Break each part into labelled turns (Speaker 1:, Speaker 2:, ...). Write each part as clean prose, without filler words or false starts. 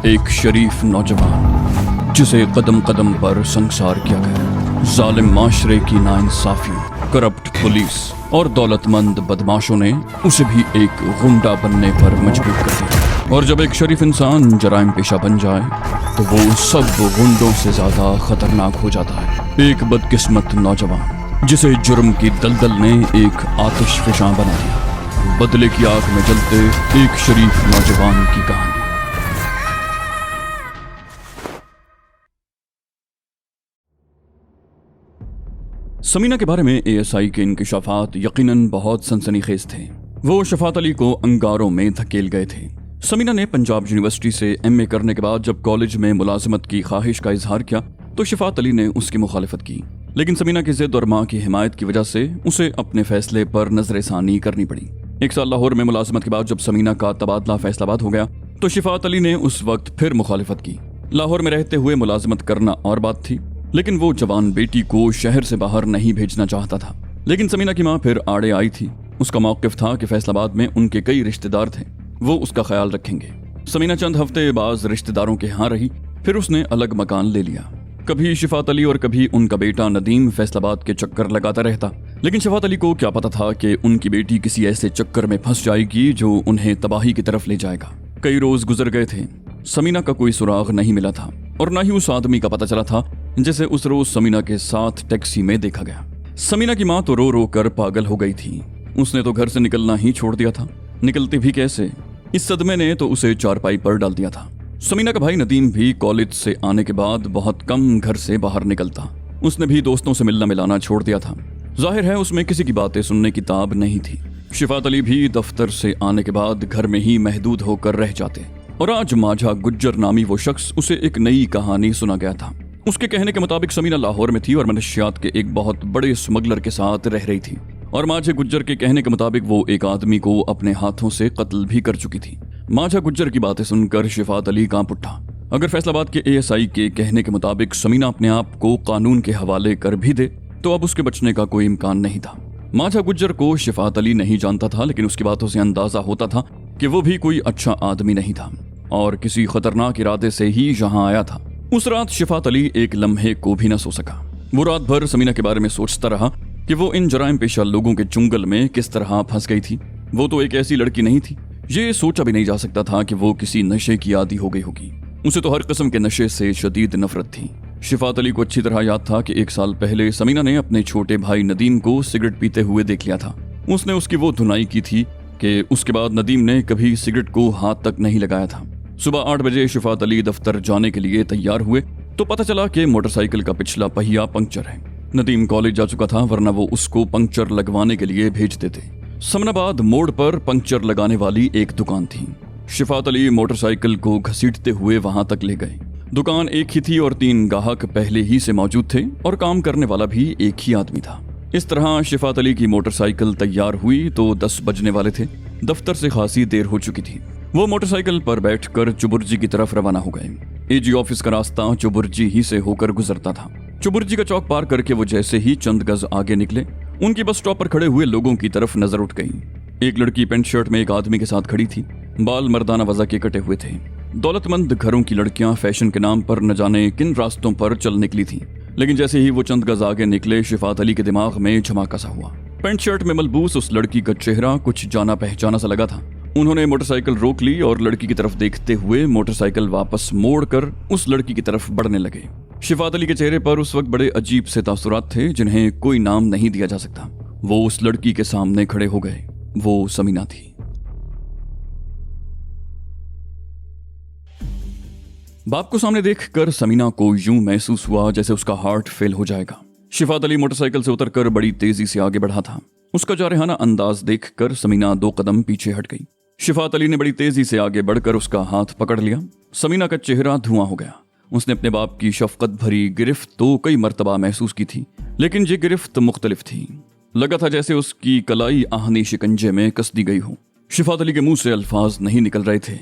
Speaker 1: एक शरीफ नौजवान जिसे कदम कदम पर संसार किया गया। जालिम माशरे की नाइंसाफियों, करप्ट पुलिस और दौलतमंद बदमाशों ने उसे भी एक गुंडा बनने पर मजबूर कर दिया। और जब एक शरीफ इंसान जराइम पेशा बन जाए तो वो सब गुंडों से ज्यादा खतरनाक हो जाता है। एक बदकिस्मत नौजवान जिसे जुर्म की दलदल ने एक आतिशफशां बना दिया। बदले की आग में जलते एक शरीफ नौजवान की कहानी। समीना के बारे में एएसआई के इंकिशाफात यकीनन बहुत सनसनीखेज थे। वो शफात अली को अंगारों में धकेल गए थे। समीना ने पंजाब यूनिवर्सिटी से एमए करने के बाद जब कॉलेज में मुलाजमत की ख्वाहिश का इजहार किया तो शफात अली ने उसकी मुखालिफत की, लेकिन समीना की जिद और मां की हिमायत की वजह से उसे अपने फैसले पर नजरसानी करनी पड़ी। एक साल लाहौर में मुलाजमत के बाद जब समीना का तबादला फैसलाबाद हो गया तो शफात अली ने उस वक्त फिर मुखालिफत की। लाहौर में रहते हुए मुलाजमत करना और बात थी, लेकिन वो जवान बेटी को शहर से बाहर नहीं भेजना चाहता था। लेकिन समीना की मां फिर आड़े आई थी। उसका मौक़िफ़ था कि फैसलाबाद में उनके कई रिश्तेदार थे, वो उसका ख्याल रखेंगे। समीना चंद हफ्ते बाद रिश्तेदारों के यहाँ रही, फिर उसने अलग मकान ले लिया। कभी शफात अली और कभी उनका बेटा नदीम फैसलाबाद के चक्कर लगाता रहता, लेकिन शफात अली को क्या पता था कि उनकी बेटी किसी ऐसे चक्कर में फंस जाएगी जो उन्हें तबाही की तरफ ले जाएगा। कई रोज गुजर गए थे, समीना का कोई सुराग नहीं मिला था और न ही उस आदमी का पता चला था जिसे उस रोज समीना के साथ टैक्सी में देखा गया। समीना की मां तो रो रो कर पागल हो गई थी। उसने तो घर से निकलना ही छोड़ दिया था, निकलती भी कैसे, इस सदमे ने तो उसे चारपाई पर डाल दिया था। समीना का भाई नदीम भी कॉलेज से आने के बाद बहुत कम घर से बाहर निकलता। उसने भी दोस्तों से मिलना मिलाना छोड़ दिया था। जाहिर है उसमें किसी की बातें सुनने की ताब नहीं थी। शफात अली भी दफ्तर से आने के बाद घर में ही महदूद होकर रह जाते और आज माझा गुज्जर नामी वो शख्स उसे एक नई कहानी सुना गया था। उसके कहने के मुताबिक समीना लाहौर में थी और मनशियात के एक बहुत बड़े स्मगलर के साथ रह रही थी और माझा गुज्जर के कहने के मुताबिक वो एक आदमी को अपने हाथों से कत्ल भी कर चुकी थी। माझा गुज्जर की बातें सुनकर शफात अली कांप उठा। अगर फैसलाबाद के एएसआई के कहने के मुताबिक समीना अपने आप को कानून के हवाले कर भी दे तो अब उसके बचने का कोई इम्कान नहीं था। माझा गुज्जर को शफात अली नहीं जानता था, लेकिन उसकी बातों से अंदाजा होता था कि वो भी कोई अच्छा आदमी नहीं था और किसी खतरनाक इरादे से ही यहाँ आया था। उस रात शफात अली एक लम्हे को भी न सो सका। वो रात भर समीना के बारे में सोचता रहा कि वो इन जराइम पेशा लोगों के चुंगल में किस तरह फंस गई थी। वो तो एक ऐसी लड़की नहीं थी, ये सोचा भी नहीं जा सकता था कि वो किसी नशे की आदी हो गई होगी। उसे तो हर किस्म के नशे से शदीद नफरत थी। शफात अली को अच्छी तरह याद था कि एक साल पहले समीना ने अपने छोटे भाई नदीम को सिगरेट पीते हुए देख लिया था। उसने उसकी वो धुनाई की थी कि उसके बाद नदीम ने कभी सिगरेट को हाथ तक नहीं लगाया था। सुबह 8 बजे शफात अली दफ्तर जाने के लिए तैयार हुए तो पता चला कि मोटरसाइकिल का पिछला पहिया पंक्चर है। नदीम कॉलेज जा चुका था, वरना वो उसको पंक्चर लगवाने के लिए भेजते थे। समनाबाद मोड़ पर पंक्चर लगाने वाली एक दुकान थी। शफात अली मोटरसाइकिल को घसीटते हुए वहां तक ले गए। दुकान एक ही थी और 3 गाहक पहले ही से मौजूद थे और काम करने वाला भी एक ही आदमी था। इस तरह शफात अली की मोटरसाइकिल तैयार हुई तो 10 बजने वाले थे। दफ्तर से खासी देर हो चुकी थी। वो मोटरसाइकिल पर बैठकर चुबुर्जी की तरफ रवाना हो गए। एजी ऑफिस का रास्ता चुबुर्जी ही से होकर गुजरता था। चुबुर्जी का चौक पार करके वो जैसे ही चंद गज आगे निकले, उनकी बस स्टॉप पर खड़े हुए लोगों की तरफ नजर उठ गई। एक लड़की पेंट शर्ट में एक आदमी के साथ खड़ी थी। बाल मर्दाना वज़ा के कटे हुए थे। दौलतमंद घरों की लड़कियां फैशन के नाम पर न जाने किन रास्तों पर चल निकली थी, लेकिन जैसे ही वो चंद गज आगे निकले शफात अली के दिमाग में झमाका सा हुआ। पेंट शर्ट में मलबूस उस लड़की का चेहरा कुछ जाना पहचाना सा लगा था। उन्होंने मोटरसाइकिल रोक ली और लड़की की तरफ देखते हुए मोटरसाइकिल वापस मोड़कर उस लड़की की तरफ बढ़ने लगे। शफात अली के चेहरे पर उस वक्त बड़े अजीब से तासुरात थे जिन्हें कोई नाम नहीं दिया जा सकता। वो उस लड़की के सामने खड़े हो गए। वो समीना थी। बाप को सामने देखकर समीना को यूं महसूस हुआ जैसे उसका हार्ट फेल हो जाएगा। शफात अली मोटरसाइकिल से उतरकर बड़ी तेजी से आगे बढ़ा था। उसका जारहाना अंदाज देखकर समीना 2 कदम पीछे हट गई। शफात अली ने बड़ी तेजी से आगे बढ़कर उसका हाथ पकड़ लिया। समीना का चेहरा धुआं हो गया। उसने अपने बाप की शफकत भरी गिरफ्त तो कई मर्तबा महसूस की थी, लेकिन ये गिरफ्त मुख्तलिफ थी। लगा था जैसे उसकी कलाई आहनी शिकंजे में कस दी गई हो। शफात अली के मुंह से अल्फाज नहीं निकल रहे थे।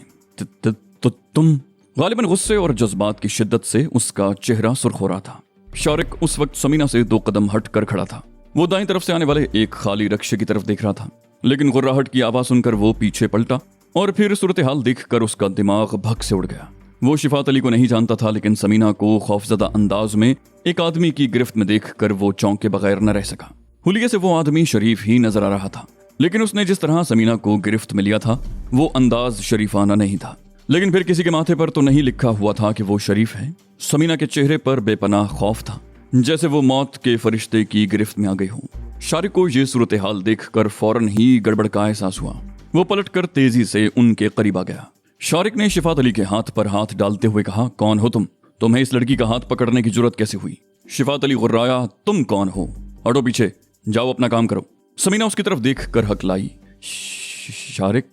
Speaker 1: तुम गालिबन गुस्से और जज्बात की शिद्दत से उसका चेहरा सुर्ख हो रहा था। शारिक उस वक्त समीना से 2 कदम हट कर खड़ा था। वो दाईं तरफ से आने वाले एक खाली रक्शे की तरफ देख रहा था, लेकिन गुर्राहट की आवाज सुनकर वो पीछे पलटा और फिर सूरत हाल देखकर उसका दिमाग भग से उड़ गया। वो शिफात अली को नहीं जानता था, लेकिन समीना को खौफजदा अंदाज में एक आदमी की गिरफ्त में देखकर वो चौंक के बगैर न रह सका। हुलिये से वो आदमी शरीफ ही नजर आ रहा था, लेकिन उसने जिस तरह समीना को गिरफ्त में लिया था वो अंदाज शरीफाना नहीं था। लेकिन फिर किसी के माथे पर तो नहीं लिखा हुआ था कि वो शरीफ है। समीना के चेहरे पर बेपनाह खौफ था, जैसे वो मौत के फरिश्ते की गिरफ्त में आ गई हो। शारिक को ये सूरत हाल देखकर फौरन ही गड़बड़ का एहसास हुआ। वो पलटकर तेजी से उनके करीब आ गया। शारिक ने शिफात अली के हाथ पर हाथ डालते हुए कहा, कौन हो तुम? तुम्हें इस लड़की का हाथ पकड़ने की जरूरत कैसे हुई? शिफात अली गुर्राया, तुम कौन हो? हटो पीछे, जाओ अपना काम करो। समीना उसकी तरफ देख कर हकलाई, शारिक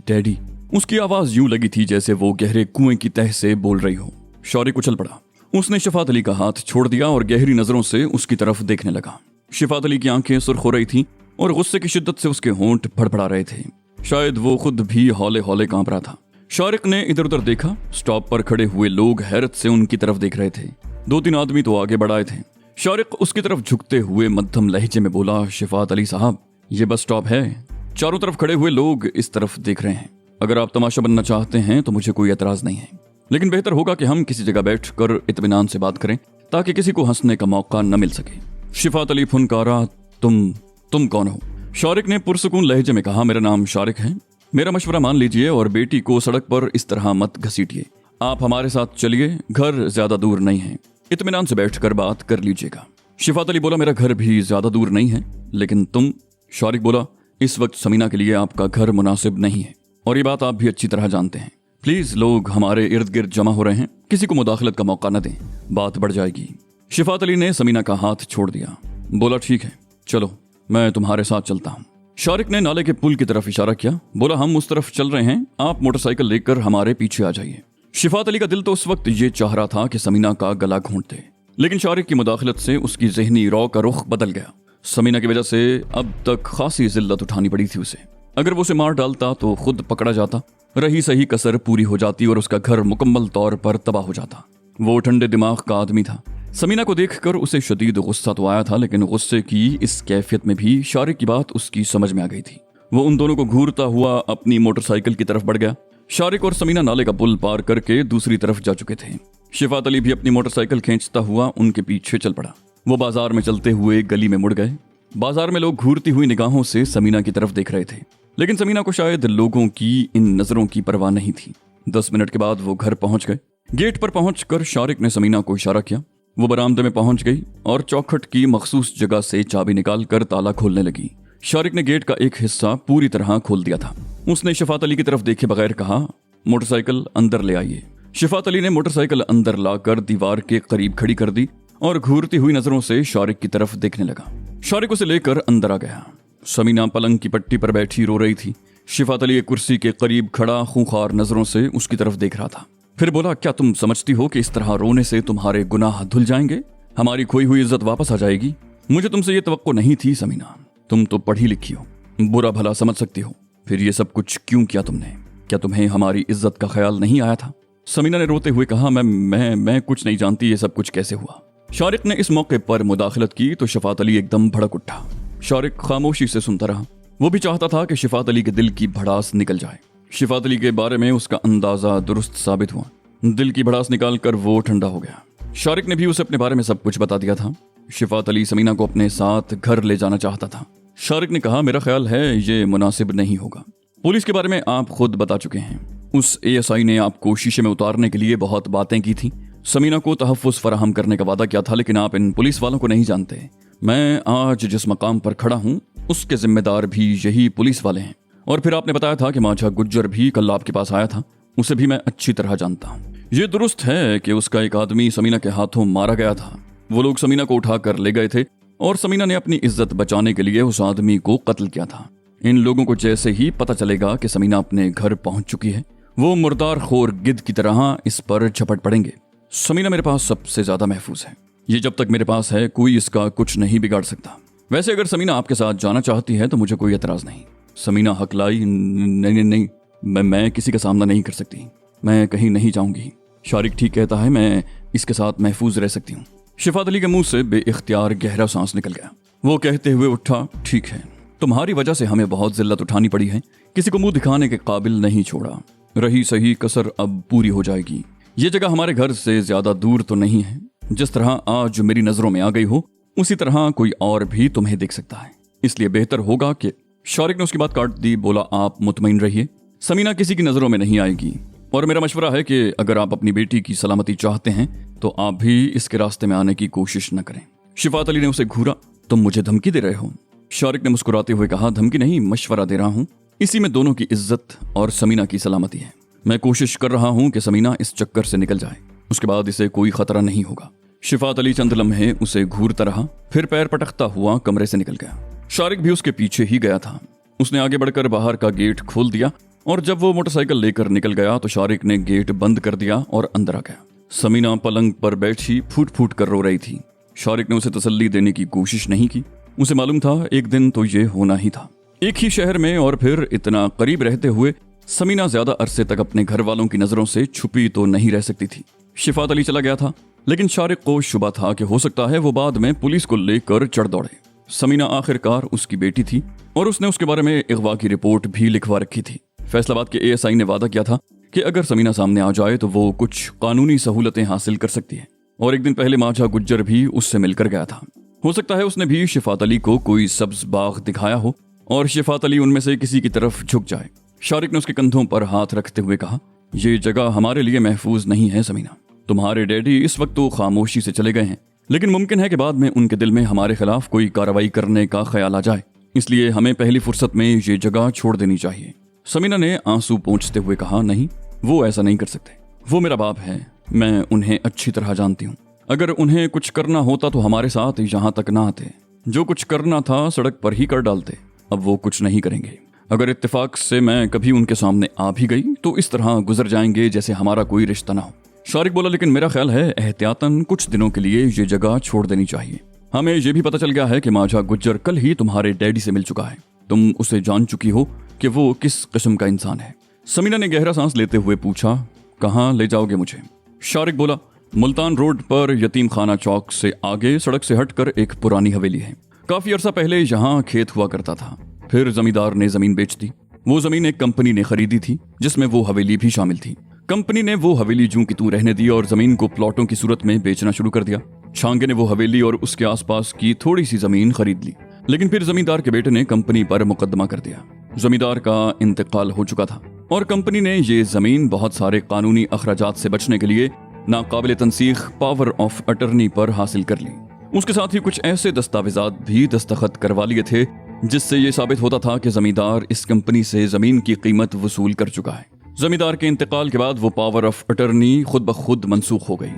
Speaker 1: डैडी। उसकी आवाज यूं लगी थी जैसे वो गहरे कुएं की तह से बोल रही हो। शारिक उछल पड़ा। उसने शिफात अली का हाथ छोड़ दिया और गहरी नजरों से उसकी तरफ देखने लगा। शिफात अली की आंखें सुर्ख हो रही थीं और गुस्से की शिद्दत से उसके होंठ फड़फड़ा रहे थे। शायद वो खुद भी हौले हौले कांप रहा था। शारिक ने इधर उधर देखा। स्टॉप पर खड़े हुए लोग हैरत से उनकी तरफ देख रहे थे। 2-3 आदमी तो आगे बढ़ आए थे। शारिक उसकी तरफ झुकते हुए मध्यम लहजे में बोला, शिफात अली साहब, ये बस स्टॉप है। चारों तरफ खड़े हुए लोग इस तरफ देख रहे हैं। अगर आप तमाशा बनना चाहते हैं तो मुझे कोई एतराज नहीं है, लेकिन बेहतर होगा कि हम किसी जगह बैठकर इत्मीनान से बात करें ताकि किसी को हंसने का मौका न मिल सके। शिफात अली फुनकारा, तुम कौन हो? शारिक ने पुरसुकून लहजे में कहा, मेरा नाम शारिक है। मेरा मशवरा मान लीजिए और बेटी को सड़क पर इस तरह मत घसीटिए। आप हमारे साथ चलिए, घर ज्यादा दूर नहीं है। इत्मीनान से बैठकर बात कर लीजिएगा। शिफात अली बोला, मेरा घर भी ज्यादा दूर नहीं है, लेकिन तुम? शारिक बोला, इस वक्त समीना के लिए आपका घर मुनासिब नहीं है और ये बात आप भी अच्छी तरह जानते हैं। प्लीज, लोग हमारे इर्द गिर्द जमा हो रहे हैं, किसी को मुदाखलत का मौका न दें, बात बढ़ जाएगी। शिफात अली ने समीना का हाथ छोड़ दिया। बोला, ठीक है, चलो मैं तुम्हारे साथ चलता हूँ। शारिक ने नाले के पुल की तरफ इशारा किया। बोला, हम उस तरफ चल रहे हैं, आप मोटरसाइकिल लेकर हमारे पीछे आ जाइए। शिफात अली का दिल तो उस वक्त ये चाह रहा था कि समीना का गला घोंट दे, लेकिन शारिक की मुदाखलत से उसकी ज़हनी रौ का रुख बदल गया। समीना की वजह से अब तक खासी जिल्लत उठानी पड़ी थी उसे। अगर वो उसे मार डालता तो खुद पकड़ा जाता, रही सही कसर पूरी हो जाती और उसका घर मुकम्मल तौर पर तबाह हो जाता। वो ठंडे दिमाग का आदमी था। समीना को देखकर उसे शदीद गुस्सा तो आया था, लेकिन गुस्से की इस कैफियत में भी शारिक की बात उसकी समझ में आ गई थी। वो उन दोनों को घूरता हुआ अपनी मोटरसाइकिल की तरफ बढ़ गया। शारिक और समीना नाले का पुल पार करके दूसरी तरफ जा चुके थे। शिफात अली भी अपनी मोटरसाइकिल खींचता हुआ उनके पीछे चल पड़ा। वो बाजार में चलते हुए गली में मुड़ गए। बाजार में लोग घूरती हुई निगाहों से समीना की तरफ देख रहे थे, लेकिन समीना को शायद लोगों की इन नजरों की परवाह नहीं थी। 10 मिनट के बाद वो घर पहुंच गए। गेट पर पहुंचकर शारिक ने समीना को इशारा किया। वो बरामदे में पहुंच गई और चौखट की मखसूस जगह से चाबी निकालकर ताला खोलने लगी। शारिक ने गेट का एक हिस्सा पूरी तरह खोल दिया था। उसने शिफात अली की तरफ देखे बगैर कहा, मोटरसाइकिल अंदर ले आइए। शिफात अली ने मोटरसाइकिल अंदर लाकर दीवार के करीब खड़ी कर दी और घूरती हुई नजरों से शारिक की तरफ देखने लगा। शारिक उसे लेकर अंदर आ गया। समीना पलंग की पट्टी पर बैठी रो रही थी। शिफात अली एक कुर्सी के करीब खड़ा खूंखार नजरों से उसकी तरफ देख रहा था। फिर बोला, क्या तुम समझती हो कि इस तरह रोने से तुम्हारे गुनाह धुल जाएंगे, हमारी खोई हुई इज्जत वापस आ जाएगी? मुझे तुमसे ये तवक्को नहीं थी समीना, तुम तो पढ़ी लिखी हो, बुरा भला समझ सकती हो। फिर ये सब कुछ क्यों किया तुमने? क्या तुम्हें हमारी इज्जत का ख्याल नहीं आया था? समीना ने रोते हुए कहा, मैं कुछ नहीं जानती, ये सब कुछ कैसे हुआ। शारिक ने इस मौके पर मुदाखलत की तो शिफात अली एकदम भड़क उठा। शारिक खामोशी से सुनता रहा। वो भी चाहता था कि शिफात अली के दिल की भड़ास निकल जाए। शिफात अली के बारे में उसका अंदाजा दुरुस्त साबित हुआ। दिल की भड़ास निकालकर वो ठंडा हो गया। शारिक ने भी उसे अपने बारे में सब कुछ बता दिया था। शिफात अली समीना को अपने साथ घर ले जाना चाहता था। शारिक ने कहा, मेरा ख्याल है ये मुनासिब नहीं होगा। पुलिस के बारे में आप खुद बता चुके हैं। उस एएसआई ने आपको शीशे में उतारने के लिए बहुत बातें की थी, समीना को तहफ़्फ़ुज़ फराहम करने का वादा किया था, लेकिन आप इन पुलिस वालों को नहीं जानते। मैं आज जिस मकाम पर खड़ा हूँ उसके जिम्मेदार भी यही पुलिस वाले हैं। और फिर आपने बताया था कि माझा गुज्जर भी कल आपके पास आया था, उसे भी मैं अच्छी तरह जानता हूँ। ये दुरुस्त है कि उसका एक आदमी समीना के हाथों मारा गया था। वो लोग समीना को उठाकर ले गए थे और समीना ने अपनी इज्जत बचाने के लिए उस आदमी को कत्ल किया था। इन लोगों को जैसे ही पता चलेगा कि समीना अपने घर पहुंच चुकी है, वो मुर्दार खोर गिद्ध की तरह इस पर झपट पड़ेंगे। समीना मेरे पास सबसे ज्यादा महफूज है। ये जब तक मेरे पास है कोई इसका कुछ नहीं बिगाड़ सकता। वैसे अगर समीना आपके साथ जाना चाहती है तो मुझे कोई एतराज नहीं। समीना हकलाई, नहीं, मैं किसी का सामना नहीं कर सकती, मैं कहीं नहीं जाऊंगी। शारिक ठीक कहता है, मैं इसके साथ महफूज रह सकती हूँ। शिफात अली के मुंह से बेइख्तियार गहरा सांस निकल गया। वो कहते हुए उठा, ठीक है, तुम्हारी वजह से हमें बहुत जिल्लत उठानी पड़ी है, किसी को मुंह दिखाने के काबिल नहीं छोड़ा। रही सही कसर अब पूरी हो जाएगी। ये जगह हमारे घर से ज्यादा दूर तो नहीं है। जिस तरह आज मेरी नजरों में आ गई हो उसी तरह कोई और भी तुम्हें देख सकता है, इसलिए बेहतर होगा कि शारिक ने उसकी बात काट दी। बोला, आप मुतमईन रहिए, समीना किसी की नजरों में नहीं आएगी और मेरा मशवरा है कि अगर आप अपनी बेटी की सलामती चाहते हैं तो आप भी इसके रास्ते में आने की कोशिश न करें। शिफात अली ने उसे घूरा, तुम मुझे धमकी दे रहे हो? शारिक ने मुस्कुराते हुए कहा, धमकी नहीं, मशवरा दे रहा हूं। इसी में दोनों की इज्जत और समीना की सलामती है। मैं कोशिश कर रहा हूं कि समीना इस चक्कर से निकल जाए, उसके बाद इसे कोई खतरा नहीं होगा। शिफात अली चंद लम्हे उसे घूरता रहा, फिर पैर पटकता हुआ कमरे से निकल गया। शारिक भी उसके पीछे ही गया था। उसने आगे बढ़कर बाहर का गेट खोल दिया और जब वो मोटरसाइकिल लेकर निकल गया तो शारिक ने गेट बंद कर दिया और अंदर आ गया। समीना पलंग पर बैठी फूट फूट कर रो रही थी। शारिक ने उसे तसल्ली देने की कोशिश नहीं की। उसे मालूम था एक दिन तो ये होना ही था। एक ही शहर में और फिर इतना करीब रहते हुए समीना ज्यादा अरसे तक अपने घर वालों की नजरों से छुपी तो नहीं रह सकती थी। शिफात अली चला गया था, लेकिन शारिक को शुबा था कि हो सकता है वो बाद में पुलिस को लेकर चढ़ दौड़े। समीना आखिरकार उसकी बेटी थी और उसने उसके बारे में अगवा की रिपोर्ट भी लिखवा रखी थी। फैसलाबाद के एएसआई ने वादा किया था कि अगर समीना सामने आ जाए तो वो कुछ कानूनी सहूलतें हासिल कर सकती है। और एक दिन पहले माझा गुज्जर भी उससे मिलकर गया था। हो सकता है उसने भी शिफात अली को कोई सब्ज बाग दिखाया हो और शिफात अली उनमें से किसी की तरफ झुक जाए। शारिक ने उसके कंधों पर हाथ रखते हुए कहा, यह जगह हमारे लिए महफूज नहीं है समीना। तुम्हारे डैडी इस वक्त तो खामोशी से चले गए हैं, लेकिन मुमकिन है कि बाद में उनके दिल में हमारे खिलाफ कोई कार्रवाई करने का ख्याल आ जाए, इसलिए हमें पहली फुर्सत में ये जगह छोड़ देनी चाहिए। समीना ने आंसू पोंछते हुए कहा, नहीं, वो ऐसा नहीं कर सकते। वो मेरा बाप है, मैं उन्हें अच्छी तरह जानती हूँ। अगर उन्हें कुछ करना होता तो हमारे साथ यहाँ तक ना आते। जो कुछ करना था सड़क पर ही कर डालते। अब वो कुछ नहीं करेंगे। अगर इत्तेफाक से मैं कभी उनके सामने आ भी गई तो इस तरह गुजर जाएंगे जैसे हमारा कोई रिश्ता ना हो। शारिक बोला, लेकिन मेरा ख्याल है एहतियातन कुछ दिनों के लिए ये जगह छोड़ देनी चाहिए। हमें ये भी पता चल गया है कि माझा गुज्जर कल ही तुम्हारे डैडी से मिल चुका है। तुम उसे जान चुकी हो कि वो किस किस्म का इंसान है। समीना ने गहरा सांस लेते हुए पूछा, कहाँ ले जाओगे मुझे? शारिक बोला, मुल्तान रोड पर यतीम खाना चौक से आगे सड़क से हटकर एक पुरानी हवेली है। काफी अरसा पहले यहाँ खेत हुआ करता था, फिर जमींदार ने जमीन बेच दी। वो जमीन एक कंपनी ने खरीदी थी जिसमें वो हवेली भी शामिल थी। कंपनी ने वो हवेली जूं की तूं रहने दी और जमीन को प्लॉटों की सूरत में बेचना शुरू कर दिया। छांगे ने वो हवेली और उसके आसपास की थोड़ी सी जमीन खरीद ली, लेकिन फिर जमींदार के बेटे ने कंपनी पर मुकदमा कर दिया। जमींदार का इंतकाल हो चुका था और कंपनी ने ये जमीन बहुत सारे कानूनी अखराजात से बचने के लिए नाकाबिल तनसीख पावर ऑफ अटर्नी पर हासिल कर ली। उसके साथ ही कुछ ऐसे दस्तावेजात भी दस्तखत करवा लिए थे जिससे ये साबित होता था कि जमींदार इस कंपनी से जमीन की कीमत वसूल कर चुका है। जमींदार के इंतकाल के बाद वो पावर ऑफ अटर्नी खुद ब खुद मनसूख हो गई।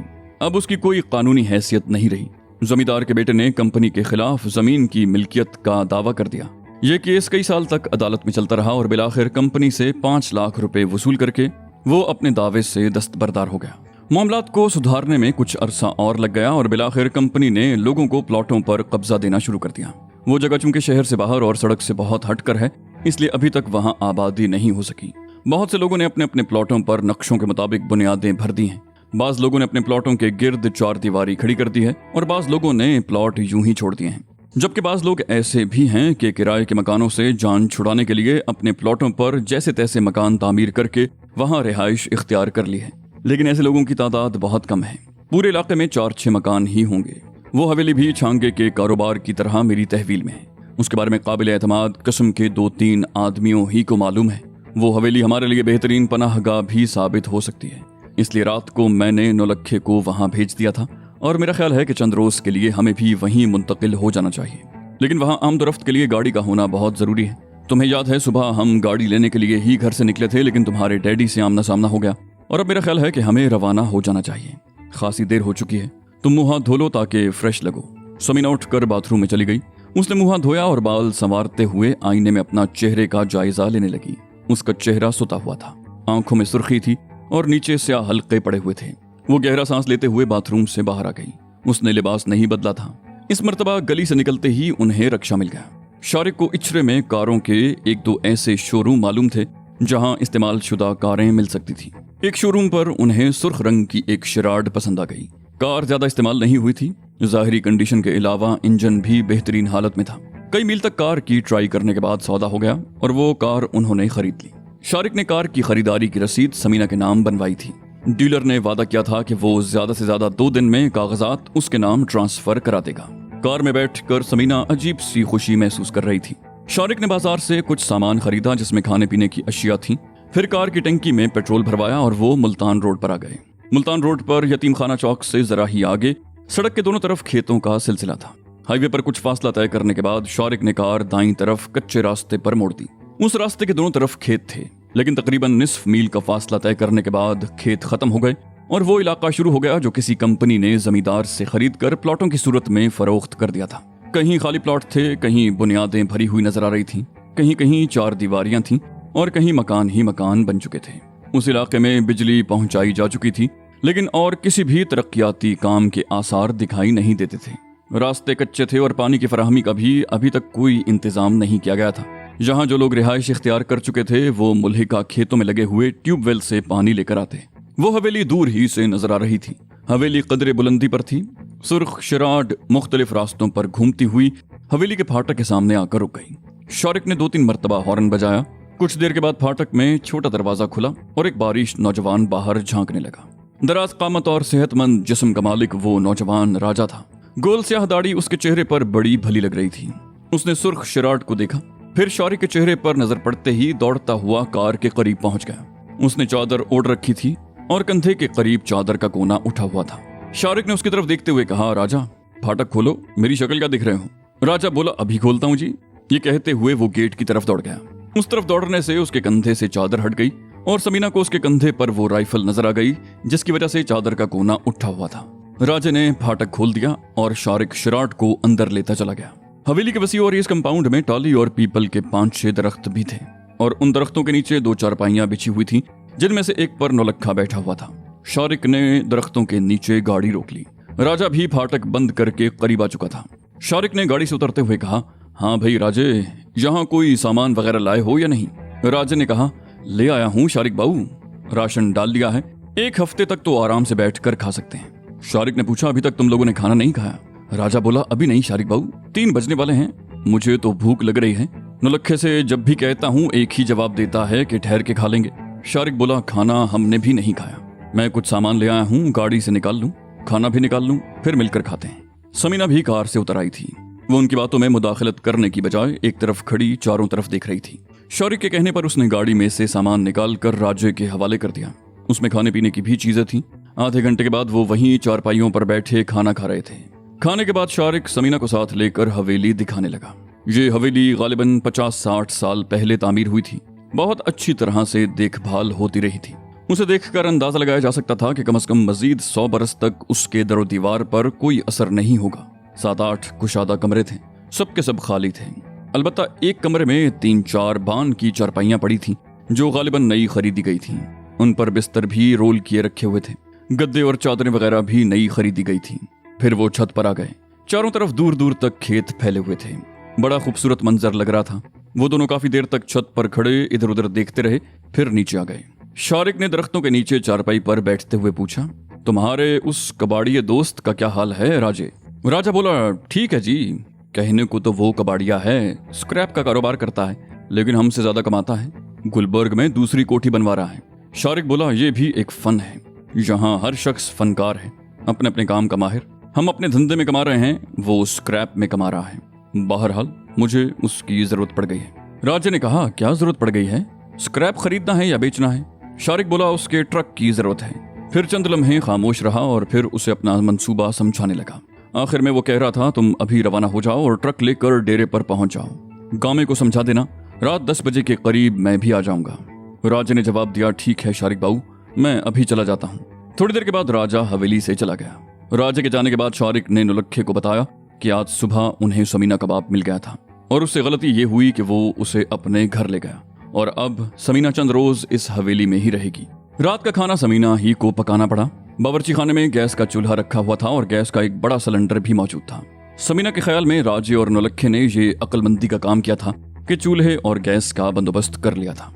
Speaker 1: अब उसकी कोई कानूनी हैसियत नहीं रही। जमींदार के बेटे ने कंपनी के खिलाफ जमीन की मिल्कियत का दावा कर दिया। यह केस कई साल तक अदालत में चलता रहा और बिलाखिर कंपनी से 5 लाख रुपए वसूल करके वो अपने दावे से दस्तबरदार हो गया। मामलात को सुधारने में कुछ अरसा और लग गया और बिलाखिर कंपनी ने लोगों को प्लॉटों पर कब्जा देना शुरू कर दिया। वो जगह चूंकि शहर से बाहर और सड़क से बहुत हटकर है, इसलिए अभी तक वहां आबादी नहीं हो सकी। बहुत से लोगों ने अपने अपने प्लॉटों पर नक्शों के मुताबिक बुनियादें भर दी हैं। बाज लोगों ने अपने प्लॉटों के गिर्द 4 दीवारी खड़ी कर दी है और बाज लोगों ने प्लॉट यूं ही छोड़ दिए हैं। जबकि बाज लोग ऐसे भी हैं कि किराए के मकानों से जान छुड़ाने के लिए अपने प्लॉटों पर जैसे तैसे मकान तामीर करके वहां रिहाइश इख्तियार कर ली है। लेकिन ऐसे लोगों की तादाद बहुत कम है। पूरे इलाके में 4-6 मकान ही होंगे। वो हवेली भी छांगे के कारोबार की तरह मेरी तहवील में है। उसके बारे में काबिल एतमाद किस्म के 2-3 आदमियों ही को मालूम है। वो हवेली हमारे लिए बेहतरीन पनाहगाह भी साबित हो सकती है। इसलिए रात को मैंने नौलखे को वहां भेज दिया था और मेरा ख्याल है कि चंद रोज के लिए हमें भी वहीं मुंतकिल हो जाना चाहिए। लेकिन वहां आमदोरफ्त के लिए गाड़ी का होना बहुत जरूरी है। तुम्हें याद है सुबह हम गाड़ी लेने के लिए ही घर से निकले थे, लेकिन तुम्हारे डैडी से आमना सामना हो गया और अब मेरा ख्याल है कि हमें रवाना हो जाना चाहिए। खासी देर हो चुकी है, तुम मुंह हाथ धो लो ताकि फ्रेश लगो। समीना उठकर बाथरूम में चली गई। उसने मुंह हाथ धोया और बाल संवारते हुए आईने में अपना चेहरे का जायजा लेने लगी। उसका चेहरा सुता हुआ था, आंखों में सुर्खी थी और नीचे स्याह हल्के पड़े हुए थे। वो गहरा सांस लेते हुए बाथरूम से बाहर आ गई। उसने लिबास नहीं बदला था। इस मर्तबा गली से निकलते ही उन्हें रक्षा मिल गया। शारिक को इचरे में कारों के 1-2 ऐसे शोरूम मालूम थे जहां इस्तेमाल शुदा कारें मिल सकती थी। एक शोरूम पर उन्हें सुर्ख रंग की एक शिराड पसंद आ गई। कार ज्यादा इस्तेमाल नहीं हुई थी। जाहिरी कंडीशन के अलावा इंजन भी बेहतरीन हालत में था। कई मील तक कार की ट्राई करने के बाद सौदा हो गया और वो कार उन्होंने खरीद ली। शारिक ने कार की खरीदारी की रसीद समीना के नाम बनवाई थी। डीलर ने वादा किया था कि वो ज्यादा से ज्यादा 2 दिन में कागजात उसके नाम ट्रांसफर करा देगा। कार में बैठकर समीना अजीब सी खुशी महसूस कर रही थी। शारिक ने बाजार से कुछ सामान खरीदा जिसमें खाने पीने की अशिया थी। फिर कार की टंकी में पेट्रोल भरवाया और वो मुल्तान रोड पर आ गए। मुल्तान रोड पर यतीम खाना चौक से जरा ही आगे सड़क के दोनों तरफ खेतों का सिलसिला था। हाईवे पर कुछ फासला तय करने के बाद शारिक ने कार दाईं तरफ कच्चे रास्ते पर मोड़ दी। उस रास्ते के दोनों तरफ खेत थे, लेकिन तकरीबन निस्फ मील का फासला तय करने के बाद खेत खत्म हो गए और वो इलाका शुरू हो गया जो किसी कंपनी ने जमींदार से खरीद कर प्लॉटों की सूरत में फरोख्त कर दिया था। कहीं खाली प्लॉट थे, कहीं बुनियादें भरी हुई नजर आ रही थी, कहीं कहीं 4 दीवारियां थीं और कहीं मकान ही मकान बन चुके थे। उस इलाके में बिजली पहुंचाई जा चुकी थी, लेकिन और किसी भी तरक्याती काम के आसार दिखाई नहीं देते थे। रास्ते कच्चे थे और पानी की फराहमी का भी अभी तक कोई इंतजाम नहीं किया गया था। जहां जो लोग रिहाइश इख्तियार कर चुके थे वो मुल्हिका खेतों में लगे हुए ट्यूबवेल से पानी लेकर आते। वो हवेली दूर ही से नजर आ रही थी। हवेली कदरे बुलंदी पर थी। सुर्ख शराड मुख्तलिफ रास्तों पर घूमती हुई हवेली के फाटक के सामने आकर रुक गई। शारिक ने 2-3 मरतबा हॉर्न बजाया। कुछ देर के बाद फाटक में छोटा दरवाजा खुला और एक बारिश नौजवान बाहर झांकने लगा। दराज कामत और सेहतमंद जिस्म का मालिक वो नौजवान राजा था। गोल स्याह दाढ़ी उसके चेहरे पर बड़ी भली लग रही थी। उसने सुर्ख शराड को देखा, फिर शारिक के चेहरे पर नजर पड़ते ही दौड़ता हुआ कार के करीब पहुंच गया। उसने चादर ओढ़ रखी थी और कंधे के करीब चादर का कोना उठा हुआ था। शारिक ने उसकी तरफ देखते हुए कहा, राजा फाटक खोलो, मेरी शक्ल क्या दिख रहे हो? राजा बोला, अभी खोलता हूँ जी। ये कहते हुए वो गेट की तरफ दौड़ गया। उस तरफ दौड़ने से उसके कंधे से चादर हट गई और समीना को उसके कंधे पर वो राइफल नजर आ गई जिसकी वजह से चादर का कोना उठा हुआ था। राजा ने फाटक खोल दिया और शारिक शराट को अंदर लेता चला गया। हवेली के वसी और इस कंपाउंड में टाली और पीपल के 5-6 दरख्त भी थे और उन दरख्तों के नीचे 2 चारपाइयां बिछी हुई थी जिनमें से एक पर नौलखा बैठा हुआ था। शारिक ने दरख्तों के नीचे गाड़ी रोक ली। राजा भी फाटक बंद करके करीब आ चुका था। शारिक ने गाड़ी से उतरते हुए कहा, हाँ भाई राजे, यहाँ कोई सामान वगैरह लाए हो या नहीं? राजे ने कहा, ले आया हूँ शारिक बाबू, राशन डाल लिया है, 1 हफ्ते तक तो आराम से बैठ कर खा सकते हैं। शारिक ने पूछा, अभी तक तुम लोगों ने खाना नहीं खाया? राजा बोला, अभी नहीं शारिक बाबू, 3 बजने वाले हैं, मुझे तो भूख लग रही है। नौलखे से जब भी कहता हूँ एक ही जवाब देता है कि ठहर के खा लेंगे। शारिक बोला, खाना हमने भी नहीं खाया, मैं कुछ सामान ले आया हूँ, गाड़ी से निकाल लूँ, खाना भी निकाल लूँ, फिर मिलकर खाते हैं। समीना भी कार से उतर आई थी। वो उनकी बातों में मुदाखलत करने की बजाय एक तरफ खड़ी चारों तरफ देख रही थी। शारिक के कहने पर उसने गाड़ी में से सामान निकाल कर राजे के हवाले कर दिया। उसमें खाने पीने की भी चीजें थीं। आधे घंटे के बाद वो वहीं चारपाइयों पर बैठे खाना खा रहे थे। खाने के बाद शारिक समीना को साथ लेकर हवेली दिखाने लगा। ये हवेली गालिबन 50-60 साल पहले तामीर हुई थी। बहुत अच्छी तरह से देखभाल होती रही थी। उसे देखकर अंदाजा लगाया जा सकता था कि कम से कम मजीद 100 बरस तक उसके दरो दीवार पर कोई असर नहीं होगा। 7-8 कुशादा कमरे थे, सबके सब खाली थे। अलबत्ता एक कमरे में 3-4 बान की चारपाइयां पड़ी थीं जो गालिबन नई खरीदी गई थीं। उन पर बिस्तर भी रोल किए रखे हुए थे। गद्दे और चादरें वगैरह भी नई खरीदी गई थीं। फिर वो छत पर आ गए। चारों तरफ दूर दूर तक खेत फैले हुए थे। बड़ा खूबसूरत मंजर लग रहा था। वो दोनों काफी देर तक छत पर खड़े इधर उधर देखते रहे, फिर नीचे आ गए। शारिक ने दरख्तों के नीचे चारपाई पर बैठते हुए पूछा, तुम्हारे उस कबाड़िए दोस्त का क्या हाल है राजे? राजा बोला, ठीक है जी, कहने को तो वो कबाड़िया है, स्क्रैप का कारोबार करता है, लेकिन हमसे ज्यादा कमाता है। गुलबर्ग में दूसरी कोठी बनवा रहा है। शारिक बोला, ये भी एक फन है, यहाँ हर शख्स फनकार है, अपने अपने काम का माहिर। हम अपने धंधे में कमा रहे हैं, वो स्क्रैप में कमा रहा है। बहरहाल मुझे उसकी जरूरत पड़ गई है। राजा ने कहा, क्या जरूरत पड़ गई है? स्क्रैप खरीदना है या बेचना है? शारिक बोला, उसके ट्रक की जरूरत है। फिर चंद लम्हे खामोश रहा और फिर उसे अपना मंसूबा समझाने लगा। आखिर में वो कह रहा था, तुम अभी रवाना हो जाओ और ट्रक लेकर डेरे पर पहुंच जाओ। गामे को समझा देना, रात 10 बजे के करीब मैं भी आ जाऊंगा। राजा ने जवाब दिया, ठीक है शारिक बाबू, मैं अभी चला जाता हूँ। थोड़ी देर के बाद राजा हवेली से चला गया। राजा के जाने के बाद शारिक ने नौलखे को बताया कि आज सुबह उन्हें समीना कबाब मिल गया था और उससे गलती ये हुई कि वो उसे अपने घर ले गया और अब समीना चंद रोज इस हवेली में ही रहेगी। रात का खाना समीना ही को पकाना पड़ा। बावर्ची खाने में गैस का चूल्हा रखा हुआ था और गैस का एक बड़ा सिलेंडर भी मौजूद था। समीना के ख्याल में राजे और नौलखे ने ये अक्लमंदी का काम किया था कि चूल्हे और गैस का बंदोबस्त कर लिया था।